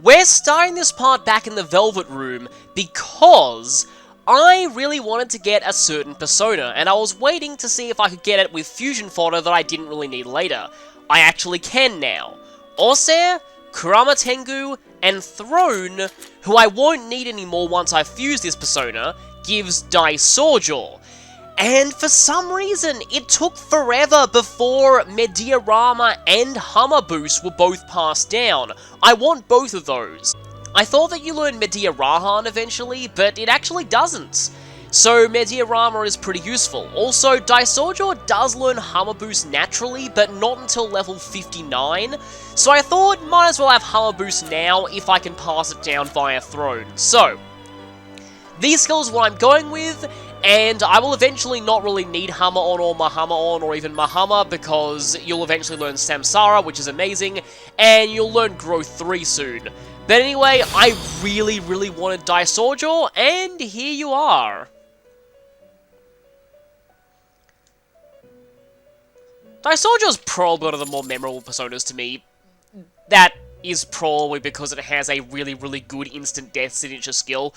We're starting this part back in the Velvet Room because I really wanted to get a certain persona, and I was waiting to see if I could get it with fusion fodder that I didn't really need later. I actually can now. Osair, Kurama Tengu, and Throne, who I won't need anymore once I fuse this persona, gives Daisojo. And for some reason, it took forever before Mediarama and Hammer Boost were both passed down. I want both of those. I thought that you learn Mediarahan eventually, but it actually doesn't. So Mediarama is pretty useful. Also, Daisojo does learn Hammer Boost naturally, but not until level 59. So I thought, might as well have Hammer Boost now if I can pass it down via Throne. So, these skills are what I'm going with, and I will eventually not really need Hammer On or Mahama On or even Mahama because you'll eventually learn Samsara, which is amazing, and you'll learn Growth 3 soon. But anyway, I really wanted Daisojo, and here you are. Daisojo's probably one of the more memorable personas to me. That is probably because it has a really good instant death signature skill.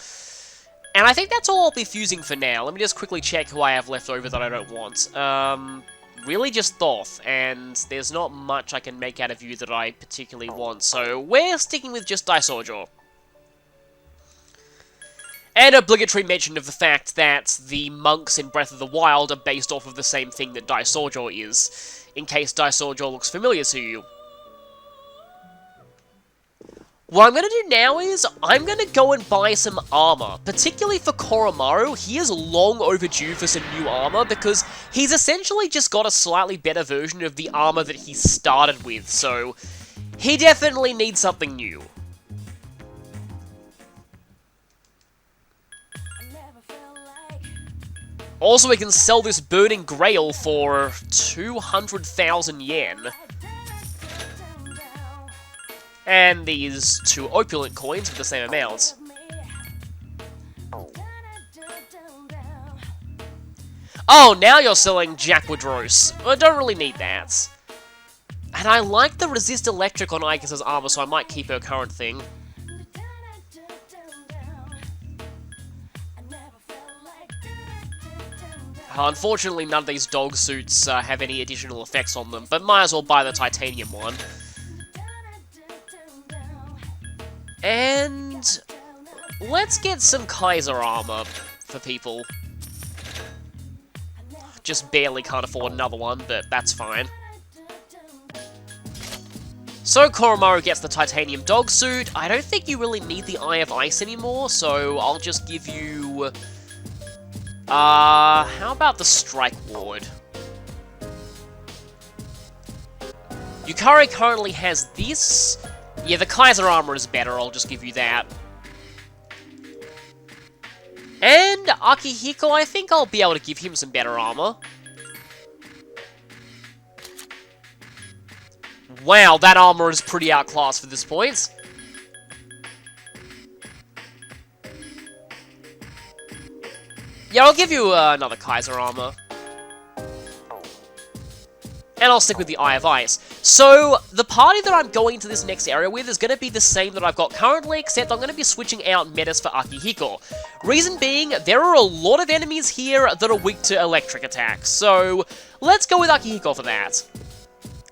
And I think that's all I'll be fusing for now. Let me just quickly check who I have left over that I don't want. Really just Thoth, and there's not much I can make out of you that I particularly want, so we're sticking with just Daisojo. And obligatory mention of the fact that the monks in Breath of the Wild are based off of the same thing that Daisojo is, in case Daisojo looks familiar to you. What I'm going to do now is, I'm going to go and buy some armor, particularly for Koromaru. He is long overdue for some new armor, because he's essentially just got a slightly better version of the armor that he started with, so he definitely needs something new. Also, we can sell this Burning Grail for 200,000 yen. And these 2 opulent coins for the same amount. Oh, now you're selling Jackwoodrose. I don't really need that. And I like the Resist Electric on Icus' armor, so I might keep her current thing. Unfortunately, none of these dog suits have any additional effects on them, but might as well buy the titanium one. And let's get some Kaiser Armor for people. Just barely can't afford another one, but that's fine. So Koromaru gets the titanium dog suit. I don't think you really need the Eye of Ice anymore, so I'll just give you... how about the Strike Ward? Yukari currently has this. Yeah, the Kaiser Armor is better, I'll just give you that. And Akihiko, I think I'll be able to give him some better armor. Wow, that armor is pretty outclassed for this point. Yeah, I'll give you another Kaiser Armor. And I'll stick with the Eye of Ice. So, the party that I'm going to this next area with is going to be the same that I've got currently, except I'm going to be switching out metas for Akihiko. Reason being, there are a lot of enemies here that are weak to electric attacks, so let's go with Akihiko for that.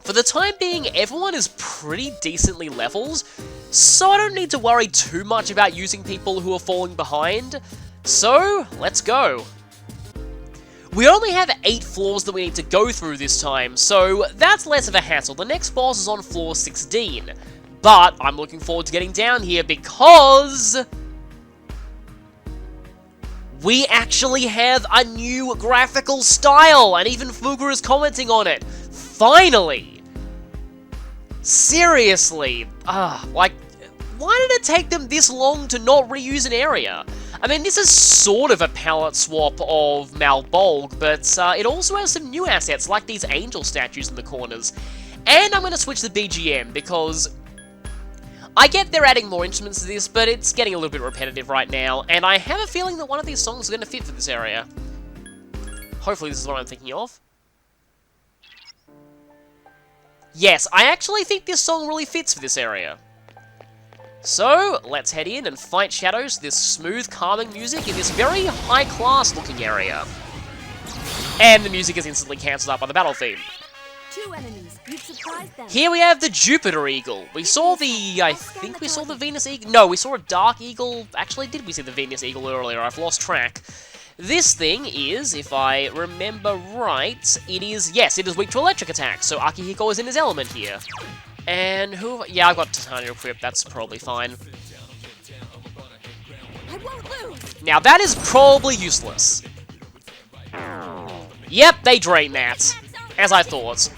For the time being, everyone is pretty decently leveled, so I don't need to worry too much about using people who are falling behind. So, let's go. We only have 8 floors that we need to go through this time, so that's less of a hassle. The next boss is on floor 16, but I'm looking forward to getting down here because we actually have a new graphical style, and even Fuga is commenting on it. Finally! Seriously, like, why did it take them this long to not reuse an area? I mean, this is sort of a palette swap of Malbolg, but it also has some new assets, like these angel statues in the corners. And I'm going to switch the BGM, because I get they're adding more instruments to this, but it's getting a little bit repetitive right now, and I have a feeling that one of these songs is going to fit for this area. Hopefully this is what I'm thinking of. Yes, I actually think this song really fits for this area. So, let's head in and fight shadows to this smooth, calming music in this very high-class looking area. And the music is instantly cancelled out by the battle theme. 2 enemies. You've surprised them. Here we have the Jupiter Eagle. We saw the... I think we saw the Venus Eagle. No, we saw a Dark Eagle. Actually, did we see the Venus Eagle earlier? I've lost track. This thing is, if I remember right, it is... Yes, it is weak to electric attacks, so Akihiko is in his element here. And who... Yeah, I've got Titania equipped. That's probably fine. I won't lose. Now, that is probably useless. Yep, they drain that. As I thought.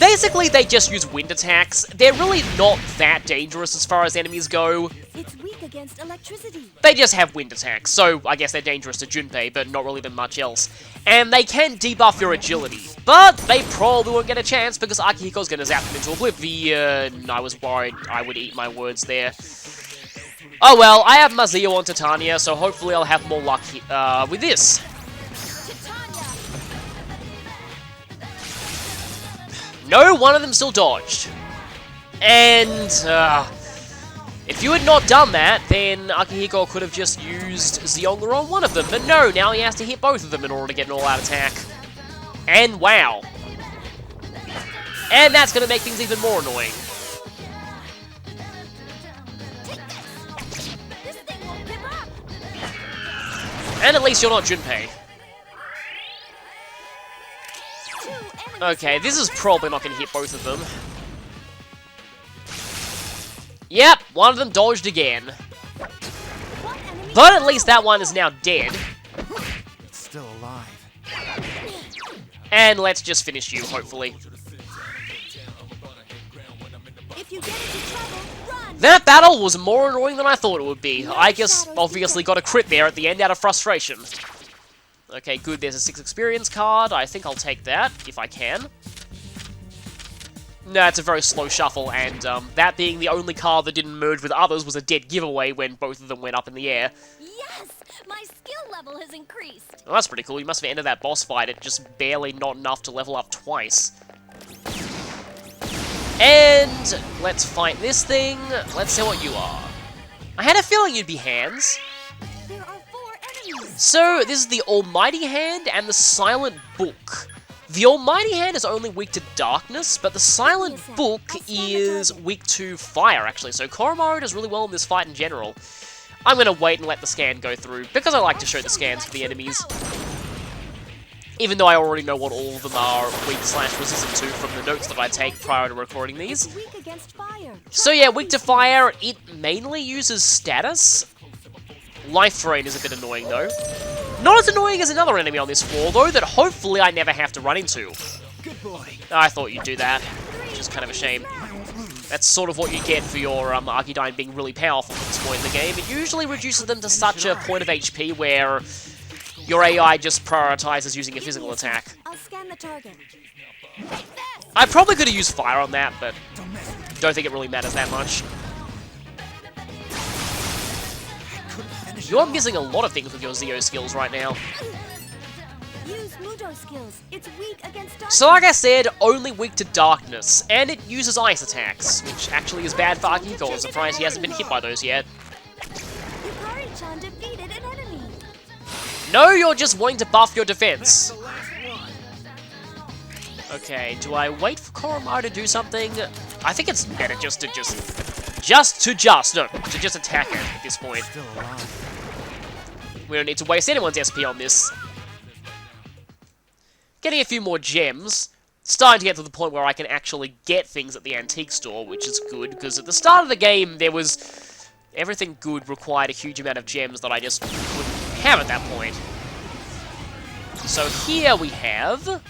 Basically, they just use wind attacks. They're really not that dangerous as far as enemies go. It's weak against electricity. They just have wind attacks, so I guess they're dangerous to Junpei, but not really that much else. And they can debuff your agility. But they probably won't get a chance because Akihiko's gonna zap them into oblivion. I was worried I would eat my words there. Oh well, I have Mazio on Titania, so hopefully I'll have more luck with this. No, one of them still dodged. And, if you had not done that, then Akihiko could have just used Zionga on one of them. But no, now he has to hit both of them in order to get an all-out attack. And wow. And that's going to make things even more annoying. And at least you're not Junpei. Okay, this is probably not going to hit both of them. Yep, one of them dodged again. But at least that one is now dead. It's still alive. And let's just finish you, hopefully. If you get into trouble, run. That battle was more annoying than I thought it would be. I just obviously got a crit there at the end out of frustration. Okay, good, there's a 6 experience card. I think I'll take that, if I can. No, it's a very slow shuffle, and that being the only card that didn't merge with others was a dead giveaway when both of them went up in the air. Yes, my skill level has increased. Well, that's pretty cool. You must have ended that boss fight at just barely not enough to level up twice. And let's fight this thing. Let's see what you are. I had a feeling you'd be hands. There are 4 enemies. So, this is the Almighty Hand and the Silent Book. The Almighty Hand is only weak to darkness, but the Silent Book is weak to fire, actually. So Koromaru does really well in this fight in general. I'm going to wait and let the scan go through, because I like to show the scans for the enemies. Even though I already know what all of them are weak/resistant to from the notes that I take prior to recording these. It's weak against fire. So yeah, weak to fire, it mainly uses status. Life Drain is a bit annoying, though. Not as annoying as another enemy on this floor, though, that hopefully I never have to run into. Good boy. I thought you'd do that, which is kind of a shame. That's sort of what you get for your Archedyne being really powerful at this point in the game. It usually reduces them to such a point of HP where your AI just prioritizes using a physical attack. I'll scan the target. I probably could have used fire on that, but don't think it really matters that much. You're missing a lot of things with your Zio skills right now. Use Mudo skills. It's weak against darkness. So like I said, only weak to darkness, and it uses ice attacks, which actually is bad for Akihiko. I'm surprised he hasn't been hit by those yet. Yukari-chan defeated an enemy. No, you're just wanting to buff your defense. Okay, do I wait for Koromaru to do something? I think it's better just to attack it at this point. Still alive. We don't need to waste anyone's SP on this. Getting a few more gems. Starting to get to the point where I can actually get things at the antique store, which is good, because at the start of the game, there was... Everything good required a huge amount of gems that I just couldn't have at that point. So here we have...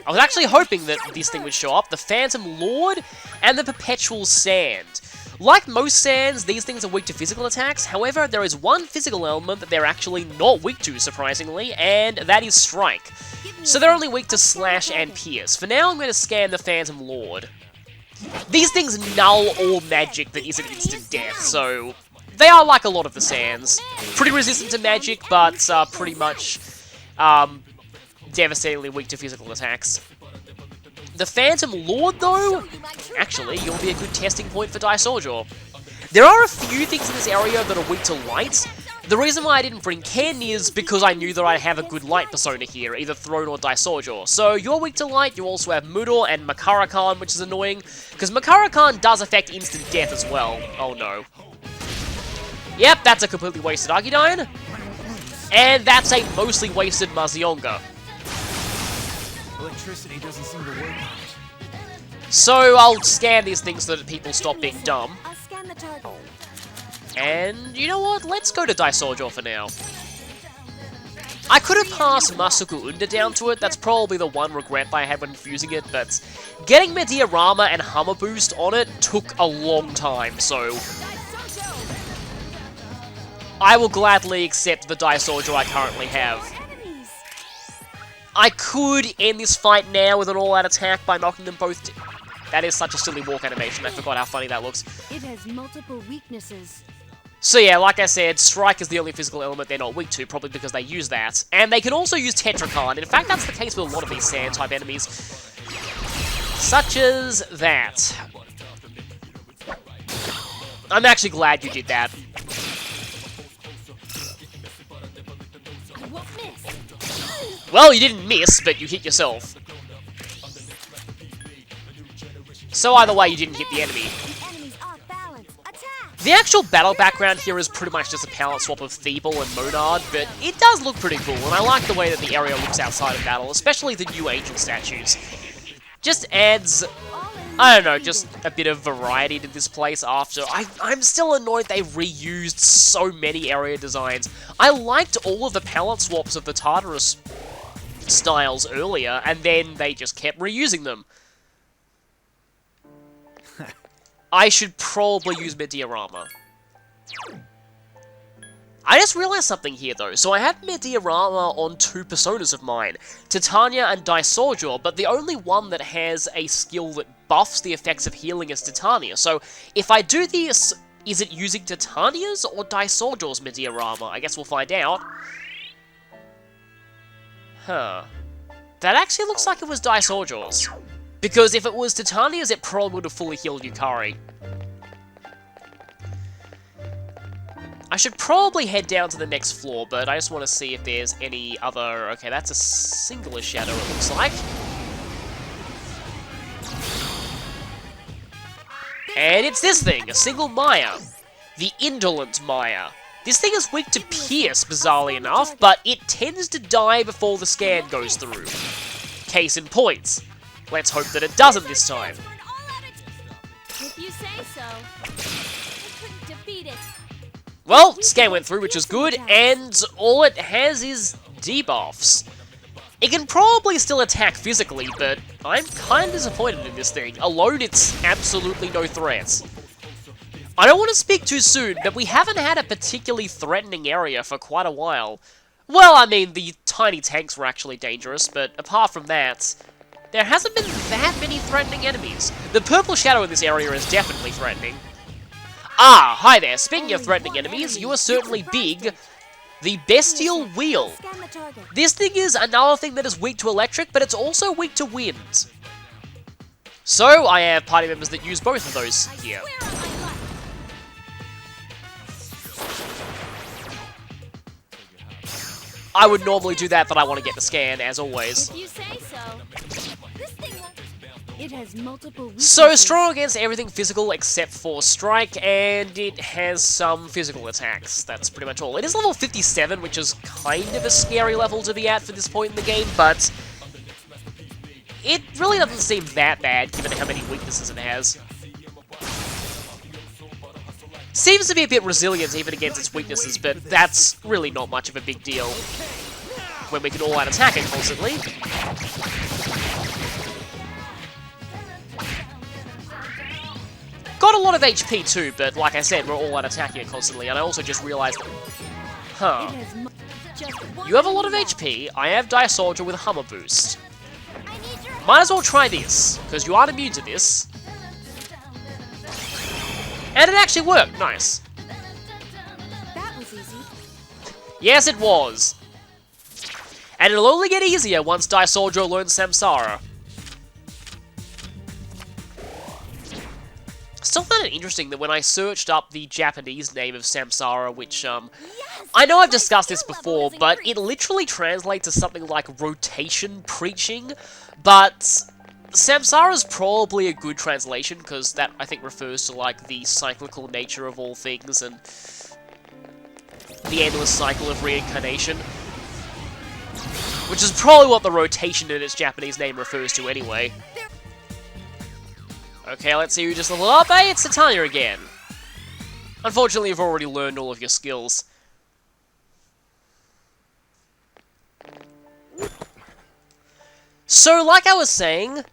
I was actually hoping that this thing would show up, the Phantom Lord and the Perpetual Sand. Like most sands, these things are weak to physical attacks, however, there is one physical element that they're actually not weak to, surprisingly, and that is Strike. So they're only weak to Slash and Pierce. For now, I'm going to scan the Phantom Lord. These things null all magic that isn't instant death, so they are like a lot of the sands. Pretty resistant to magic, but pretty much devastatingly weak to physical attacks. The Phantom Lord, though, actually, you'll be a good testing point for Daisoljo. There are a few things in this area that are weak to light. The reason why I didn't bring Ken is because I knew that I'd have a good light persona here, either Throne or Daisoljo. So you're weak to light, you also have Mudor and Makara-Khan, which is annoying, because Makara-Khan does affect instant death as well. Oh no. Yep, that's a completely wasted Argidyne. And that's a mostly wasted Mazionga. Electricity doesn't seem to work. So I'll scan these things so that people stop being dumb. I'll scan the target. And you know what? Let's go to Daisoljo for now. I could have passed Masuku Unda down to it. That's probably the one regret I had when fusing it, but getting Mediarama and Hammer Boost on it took a long time, so I will gladly accept the Daisoljo I currently have. I could end this fight now with an all-out attack by knocking them both. That is such a silly walk animation. I forgot how funny that looks. It has multiple weaknesses. So yeah, like I said, Strike is the only physical element they're not weak to, probably because they use that. And they can also use Tetrakarn. In fact, that's the case with a lot of these Sand-type enemies. Such as that. I'm actually glad you did that. I won't miss. Well, you didn't miss, but you hit yourself. So either way, you didn't hit the enemy. The enemy's off balance. Attack! The actual battle background here is pretty much just a palette swap of Feeble and Monad, but it does look pretty cool, and I like the way that the area looks outside of battle, especially the new Angel statues. Just adds, I don't know, just a bit of variety to this place after. I'm still annoyed they reused so many area designs. I liked all of the palette swaps of the Tartarus styles earlier, and then they just kept reusing them. I should probably use Mediarama. I just realized something here, though. So I have Mediarama on two personas of mine, Titania and Daisoljo, but the only one that has a skill that buffs the effects of healing is Titania. So if I do this, is it using Titania's or Daisoljo's Mediarama? I guess we'll find out. Huh. That actually looks like it was Daisoljo's. Because if it was Titania's, it probably would have fully healed Yukari. I should probably head down to the next floor, but I just want to see if there's any other... Okay, that's a singular shadow, it looks like. And it's this thing, a single Maya. The Indolence Maya. This thing is weak to Pierce, bizarrely enough, but it tends to die before the scan goes through. Case in point. Let's hope that it doesn't this time. If you say so. I couldn't defeat it. Well, scan went through, which is good, and all it has is debuffs. It can probably still attack physically, but I'm kind of disappointed in this thing. Alone, it's absolutely no threat. I don't want to speak too soon, but we haven't had a particularly threatening area for quite a while. Well, I mean, the tiny tanks were actually dangerous, but apart from that, there hasn't been that many threatening enemies. The purple shadow in this area is definitely threatening. Ah, hi there. Speaking of threatening enemies, you are certainly big. The Bestial Wheel. This thing is another thing that is weak to electric, but it's also weak to wind. So, I have party members that use both of those here. I would normally do that, but I want to get the scan, as always. If you say so. This thing won't... It has multiple weaknesses. So, strong against everything physical except for Strike, and it has some physical attacks. That's pretty much all. It is level 57, which is kind of a scary level to be at for this point in the game, but it really doesn't seem that bad, given how many weaknesses it has. Seems to be a bit resilient even against its weaknesses, but that's really not much of a big deal when we can all out attack it constantly. Got a lot of HP too, but like I said, we're all out attacking it constantly, and I also just realized... Huh. You have a lot of HP, I have Daisoljo with Hammer Boost. Might as well try this, because you aren't immune to this. And it actually worked, nice. That was easy. Yes, it was. And it'll only get easier once Daisoljo learns Samsara. still found it interesting that when I searched up the Japanese name of Samsara, which, Yes, I know I've my discussed this skill level before, has but it increased. literally translates to something like rotation preaching, but Samsara's probably a good translation, because that, I think, refers to, like, the cyclical nature of all things, and the endless cycle of reincarnation. Which is probably what the rotation in its Japanese name refers to anyway. Okay, let's see who just leveled up. Hey, it's Titania again. Unfortunately, you've already learned all of your skills. So, like I was saying,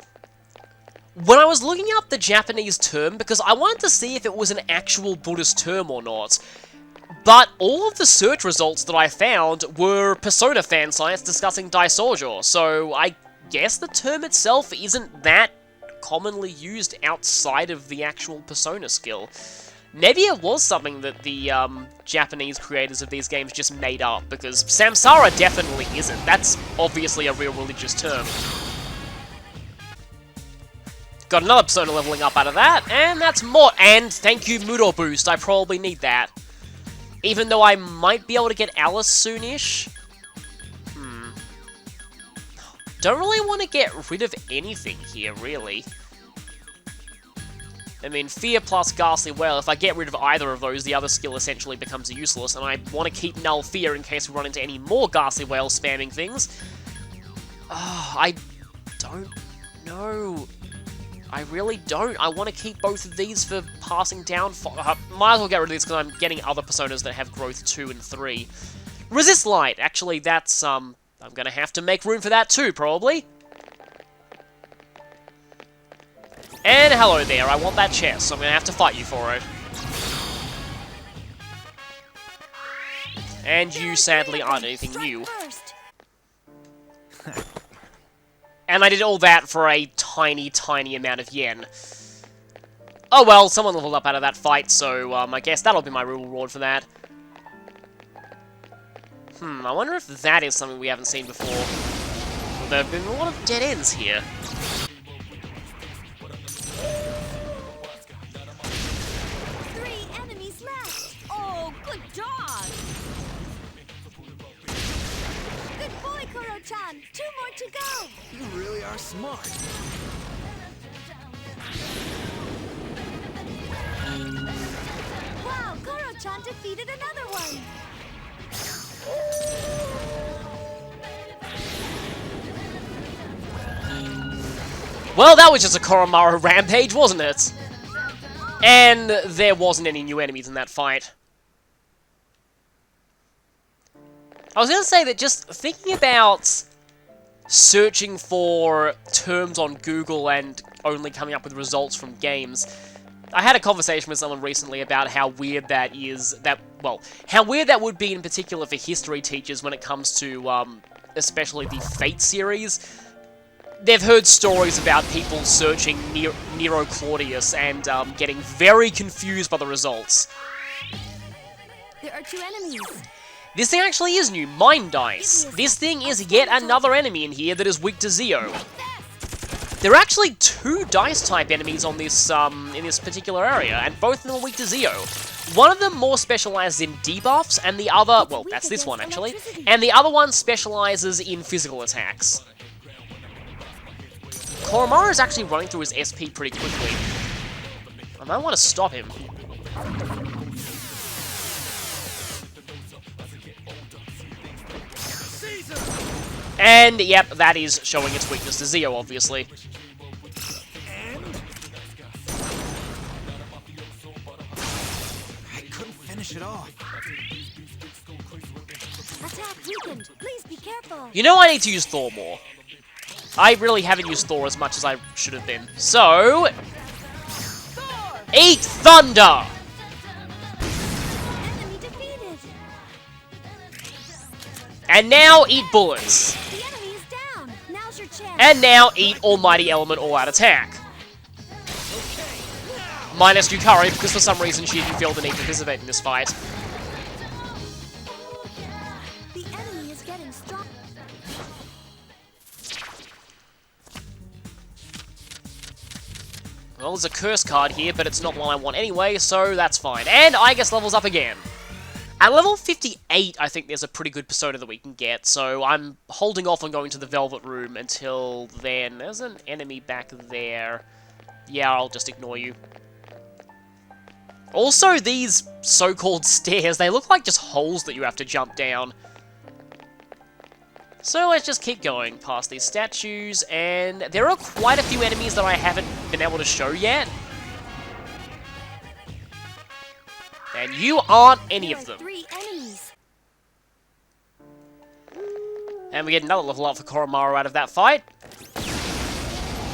when I was looking up the Japanese term, because I wanted to see if it was an actual Buddhist term or not, but all of the search results that I found were Persona fan sites discussing Daisoujo, so I guess the term itself isn't that commonly used outside of the actual Persona skill. Maybe it was something that the Japanese creators of these games just made up, because Samsara definitely isn't. That's obviously a real religious term. Got another Persona leveling up out of that, and that's more. And thank you, Mudo Boost, I probably need that. Even though I might be able to get Alice soonish. Don't really want to get rid of anything here, really. I mean, Fear plus Ghastly Well, if I get rid of either of those, the other skill essentially becomes useless, and I want to keep Null Fear in case we run into any more Ghastly Well spamming things. I don't know. I really don't. I want to keep both of these for passing down. Might as well get rid of these because I'm getting other Personas that have growth 2 and 3. Resist Light. Actually, that's, I'm going to have to make room for that too, probably. And hello there, I want that chest, so I'm going to have to fight you for it. And you, sadly, aren't anything new. And I did all that for a tiny, tiny amount of yen. Oh well, someone leveled up out of that fight, so I guess that'll be my real reward for that. I wonder if that is something we haven't seen before. Well, there have been a lot of dead ends here. Good dog! Good boy, Koro-chan! 2 more to go! You really are smart. Wow, Koro-chan defeated another one! Well, that was just a Koromaru rampage, wasn't it? And there wasn't any new enemies in that fight. I was going to say that just thinking about searching for terms on Google and only coming up with results from games, I had a conversation with someone recently about how weird that is, how weird that would be in particular for history teachers when it comes to, especially the Fate series. They've heard stories about people searching Nero Claudius and getting very confused by the results. There are 2 enemies. This thing actually is new, Mind Dice. This thing is yet another enemy in here that is weak to Zeo. There are actually 2 dice-type enemies on this, in this particular area, and both of them are weak to Zeo. One of them more specializes in debuffs, and the other, well, that's this one actually, and the other one specializes in physical attacks. Koromaru is actually running through his SP pretty quickly. I might want to stop him. And, yep, that is showing its weakness to Zeo, obviously. I couldn't finish it off. Attack weakened. Please be careful. You know I need to use Thor more. I really haven't used Thor as much as I should have been. So... Thor! Eat Thunder! Enemy defeated. And now eat bullets. The enemy is down. Now's your chance. And now eat Almighty Element All-Out Attack. Minus Yukari, because for some reason she didn't feel the need to participate in this fight. The enemy is getting strong. Well, there's a curse card here, but it's not one I want anyway, so that's fine. And I guess levels up again. At level 58, I think there's a pretty good persona that we can get, so I'm holding off on going to the Velvet Room until then. There's an enemy back there. Yeah, I'll just ignore you. Also, these so-called stairs, they look like just holes that you have to jump down. So let's just keep going past these statues, and there are quite a few enemies that I haven't been able to show yet. And you aren't any of them. 3 enemies. And we get another level up for Koromaru out of that fight.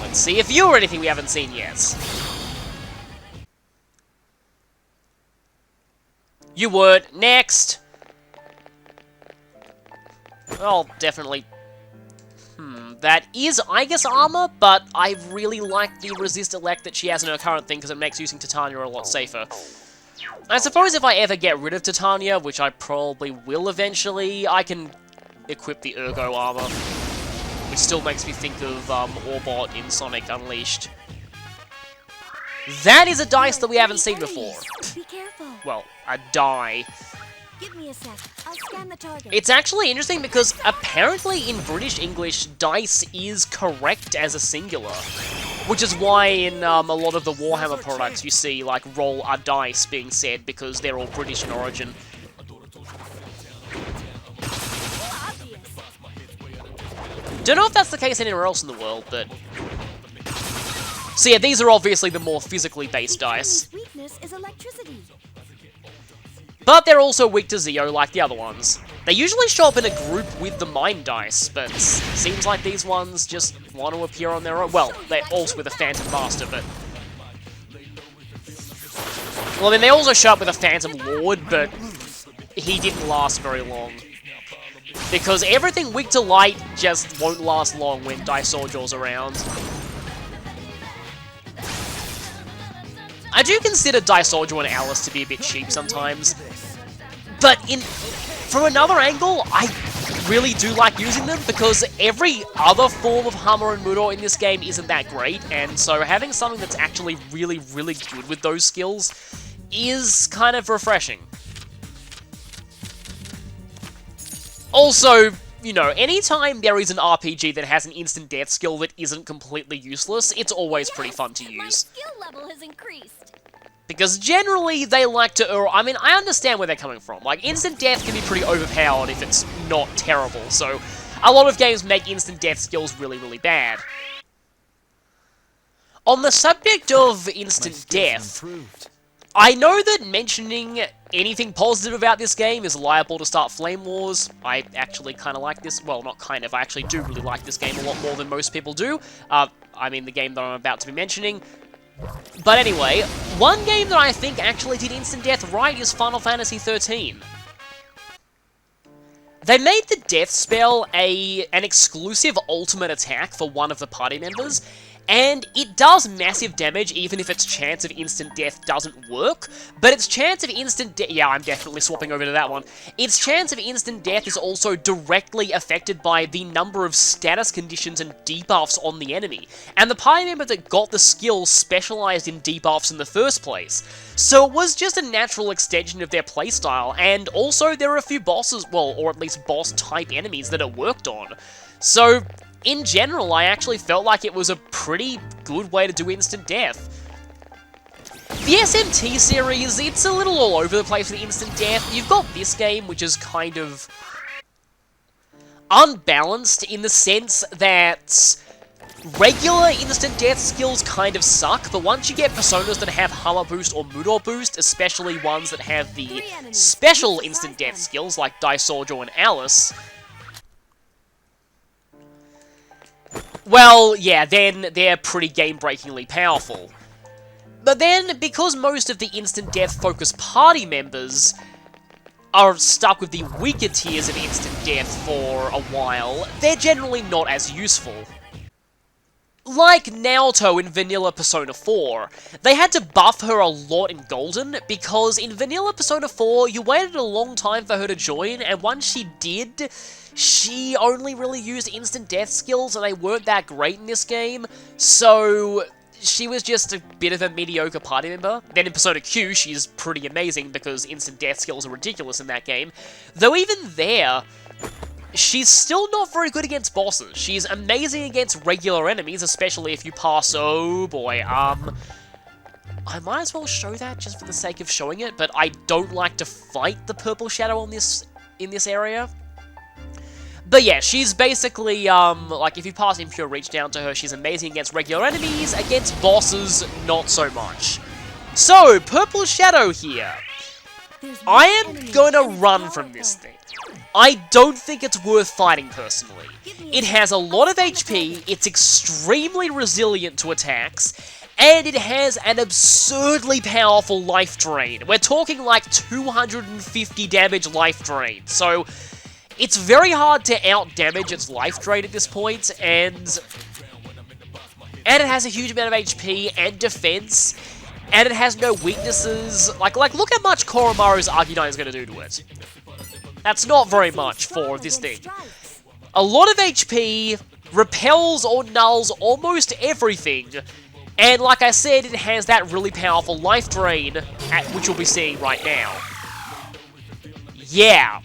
Let's see if you're anything we haven't seen yet. You weren't. Next! Oh, definitely. That is, I guess, armor, but I really like the resist elect that she has in her current thing because it makes using Titania a lot safer. I suppose if I ever get rid of Titania, which I probably will eventually, I can equip the Ergo armor, which still makes me think of Orbot in Sonic Unleashed. That is a dice that we haven't seen before. Be careful. Well, a die. Give me a sec. I'll scan the target. It's actually interesting because apparently in British English, dice is correct as a singular. Which is why in a lot of the Warhammer products you see, like, roll a dice being said because they're all British in origin. Don't know if that's the case anywhere else in the world, but... So yeah, these are obviously the more physically based dice. Weakness is electricity. But they're also weak to Zeo like the other ones. They usually show up in a group with the Mind Dice, but seems like these ones just want to appear on their own. Well, they're also with a Phantom Master, but... Well, I mean, they also show up with a Phantom Lord, but he didn't last very long. Because everything weak to light just won't last long when Daisojo's around. I do consider Daisojo and Alice to be a bit cheap sometimes. But from another angle, I really do like using them because every other form of Hammer and Muro in this game isn't that great, and so having something that's actually really, really good with those skills is kind of refreshing. Also, you know, anytime there is an RPG that has an instant death skill that isn't completely useless, it's always pretty fun to use. My skill level has increased. Because generally, they like to... I mean, I understand where they're coming from. Like, instant death can be pretty overpowered if it's not terrible, so a lot of games make instant death skills really, really bad. On the subject of instant death, I know that mentioning anything positive about this game is liable to start flame wars. I actually kind of like this. Well, not kind of. I actually do really like this game a lot more than most people do. I mean, the game that I'm about to be mentioning. But anyway, one game that I think actually did instant death right is Final Fantasy XIII. They made the death spell an exclusive ultimate attack for one of the party members, and it does massive damage even if its chance of instant death doesn't work, but its chance of instant death... Yeah, I'm definitely swapping over to that one. Its chance of instant death is also directly affected by the number of status conditions and debuffs on the enemy, and the party member that got the skill specialized in debuffs in the first place. So it was just a natural extension of their playstyle, and also there are a few bosses, well, or at least boss-type enemies that it worked on. So... in general, I actually felt like it was a pretty good way to do instant death. The SMT series, it's a little all over the place with instant death. You've got this game, which is kind of unbalanced in the sense that regular instant death skills kind of suck, but once you get personas that have Hammer Boost or Muro Boost, especially ones that have the special instant death skills like Daisojo and Alice, well, yeah, then they're pretty game-breakingly powerful. But then, because most of the instant death-focused party members are stuck with the weaker tiers of instant death for a while, they're generally not as useful. Like Naoto in Vanilla Persona 4, they had to buff her a lot in Golden, because in Vanilla Persona 4, you waited a long time for her to join, and once she did, she only really used instant death skills, and they weren't that great in this game, so she was just a bit of a mediocre party member. Then in Persona Q, she's pretty amazing because instant death skills are ridiculous in that game. Though even there, she's still not very good against bosses. She's amazing against regular enemies, especially if you pass... Oh boy, I might as well show that just for the sake of showing it, but I don't like to fight the purple shadow on in this area. But yeah, she's basically, like, if you pass Impure Reach down to her, she's amazing against regular enemies. Against bosses, not so much. So, Purple Shadow here. I am going to run from this thing. I don't think it's worth fighting, personally. It has a lot of HP, it's extremely resilient to attacks, and it has an absurdly powerful life drain. We're talking like 250 damage life drain, so... It's very hard to out-damage its life drain at this point, and it has a huge amount of HP and defense, and it has no weaknesses. Like look how much Koromaru's Arcanine is going to do to it. That's not very much for this thing. A lot of HP, repels or nulls almost everything, and like I said, it has that really powerful life drain, which you'll be seeing right now. Yeah.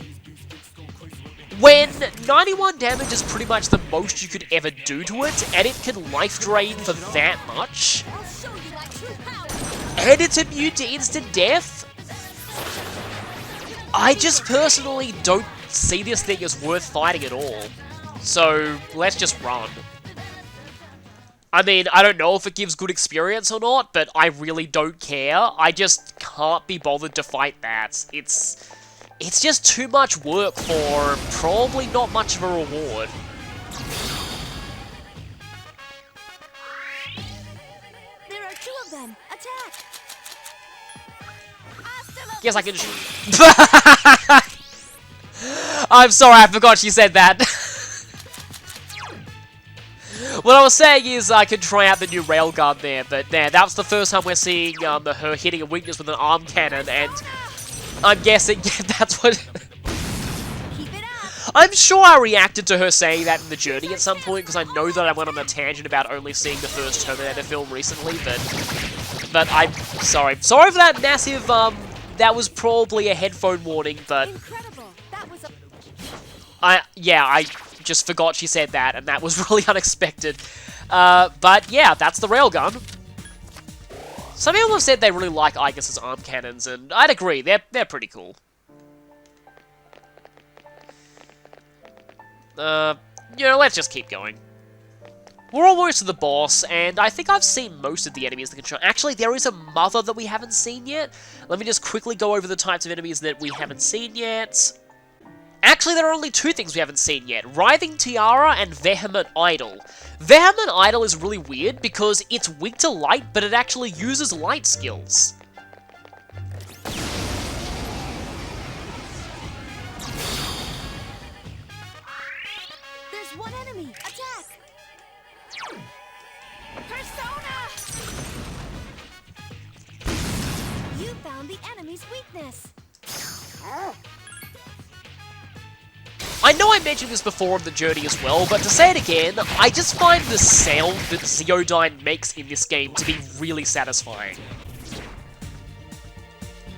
When 91 damage is pretty much the most you could ever do to it, and it can life drain for that much, and it's immune to instant death, I just personally don't see this thing as worth fighting at all. So, let's just run. I mean, I don't know if it gives good experience or not, but I really don't care. I just can't be bothered to fight that. It's just too much work for probably not much of a reward. There are two of them. Attack! Yes, I can shoot. I'm sorry, I forgot she said that. What I was saying is I could try out the new railgun there, but nah, that was the first time we're seeing her hitting a weakness with an arm cannon, and I'm guessing that's what... I'm sure I reacted to her saying that in the journey at some point, because I know that I went on a tangent about only seeing the first Terminator film recently, but I'm sorry. Sorry for that massive, that was probably a headphone warning, but... I just forgot she said that, and that was really unexpected. But yeah, that's the railgun. Some people have said they really like Igus's arm cannons, and I'd agree, they're pretty cool. You know, let's just keep going. We're almost to the boss, and I think I've seen most of the enemies that can show. Actually, there is a mother that we haven't seen yet. Let me just quickly go over the types of enemies that we haven't seen yet. Actually, there are only two things we haven't seen yet. Writhing Tiara and Vehement Idol. Vehement Idol is really weird because it's weak to light, but it actually uses light skills. There's one enemy. Attack! Persona! You found the enemy's weakness. I know I mentioned this before on the journey as well, but to say it again, I just find the sound that Zeodyne makes in this game to be really satisfying.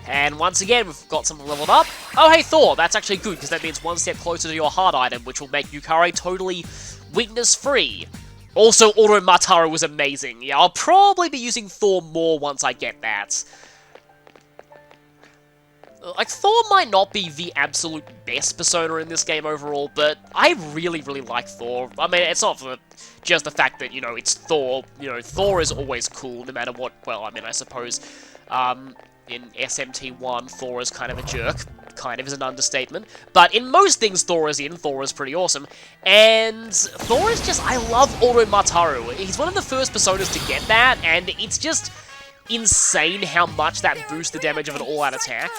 And once again, we've got something leveled up. Oh, hey, Thor, that's actually good, because that means one step closer to your hard item, which will make Yukari totally weakness-free. Also, Auto Mataru was amazing. Yeah, I'll probably be using Thor more once I get that. Like, Thor might not be the absolute best persona in this game overall, but I really, really like Thor. I mean, it's not for just the fact that, you know, it's Thor. You know, Thor is always cool, no matter what. Well, I mean, I suppose, in SMT1, Thor is kind of a jerk. Kind of is an understatement. But in most things Thor is pretty awesome. And Thor is just, I love Auto Mataru. He's one of the first personas to get that, and it's just insane how much that boosts the damage of an all-out attack.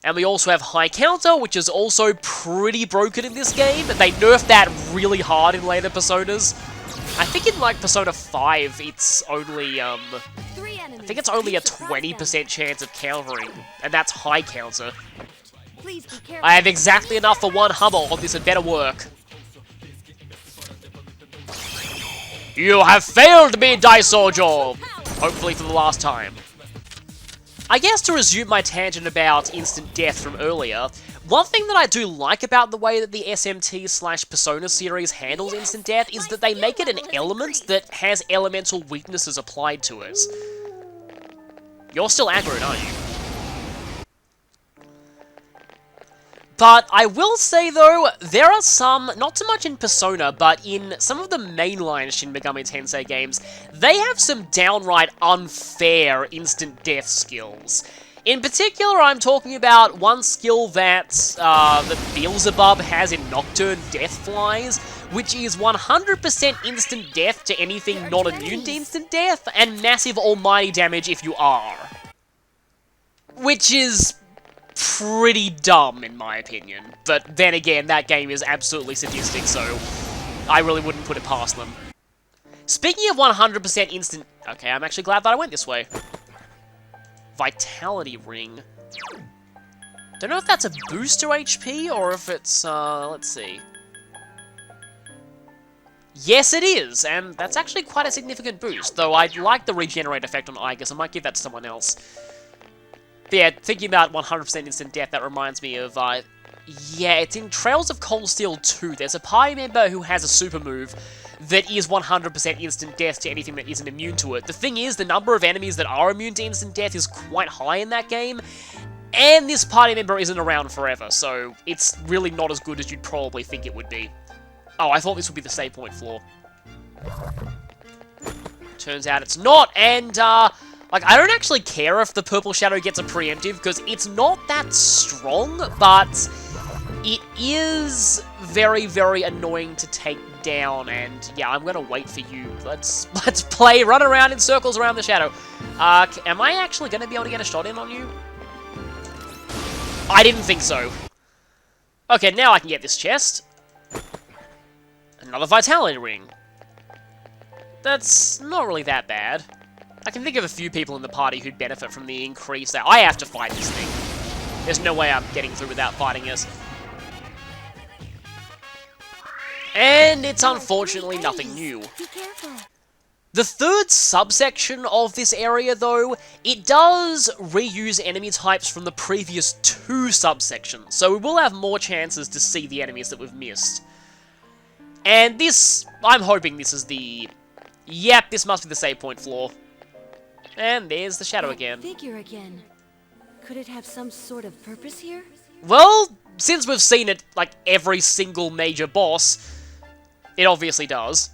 And we also have High Counter, which is also pretty broken in this game. They nerfed that really hard in later Personas. I think in, like, Persona 5, it's only, I think it's only a 20% chance of countering, and that's High Counter. I have exactly enough for one Hummer on this, and better work. You have failed me, Daisojo! Hopefully for the last time. I guess to resume my tangent about instant death from earlier, one thing that I do like about the way that the SMT/Persona series handles instant death is that they make it an element that has elemental weaknesses applied to it. You're still aggroed, aren't you? But I will say, though, there are some, not so much in Persona, but in some of the mainline Shin Megami Tensei games, they have some downright unfair instant death skills. In particular, I'm talking about one skill that Beelzebub has in Nocturne, Deathflies, which is 100% instant death to anything not immune to instant death, and massive almighty damage if you are. Which is pretty dumb, in my opinion. But then again, that game is absolutely sadistic, so I really wouldn't put it past them. Speaking of 100% instant... Okay, I'm actually glad that I went this way. Vitality Ring. Don't know if that's a booster HP, or if it's, let's see. Yes, it is, and that's actually quite a significant boost, though I'd like the regenerate effect on Igus. I might give that to someone else. But yeah, thinking about 100% instant death, that reminds me of, yeah, it's in Trails of Cold Steel 2. There's a party member who has a super move that is 100% instant death to anything that isn't immune to it. The thing is, the number of enemies that are immune to instant death is quite high in that game, and this party member isn't around forever, so it's really not as good as you'd probably think it would be. Oh, I thought this would be the save point floor. Turns out it's not, and, like, I don't actually care if the Purple Shadow gets a preemptive, because it's not that strong, but it is very, very annoying to take down, and yeah, I'm gonna wait for you. Let's play, run around in circles around the shadow. Am I actually gonna be able to get a shot in on you? I didn't think so. Okay, now I can get this chest. Another Vitality Ring. That's not really that bad. I can think of a few people in the party who'd benefit from the increase that I have to fight this thing. There's no way I'm getting through without fighting it. And it's unfortunately nothing new. Be careful. The third subsection of this area, though, it does reuse enemy types from the previous two subsections, so we will have more chances to see the enemies that we've missed. And this, I'm hoping this is the... Yep, this must be the save point floor. And there's the shadow again. Figure again. Could it have some sort of purpose here? Well, since we've seen it, like, every single major boss, it obviously does.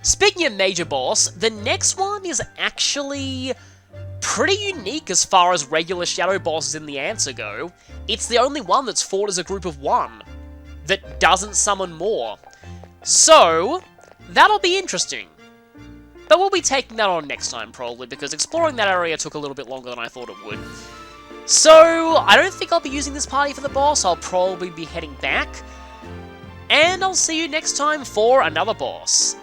Speaking of major boss, the next one is actually pretty unique as far as regular shadow bosses in the answer go. It's the only one that's fought as a group of one, that doesn't summon more. So, that'll be interesting. But we'll be taking that on next time, probably, because exploring that area took a little bit longer than I thought it would. So, I don't think I'll be using this party for the boss, I'll probably be heading back. And I'll see you next time for another boss.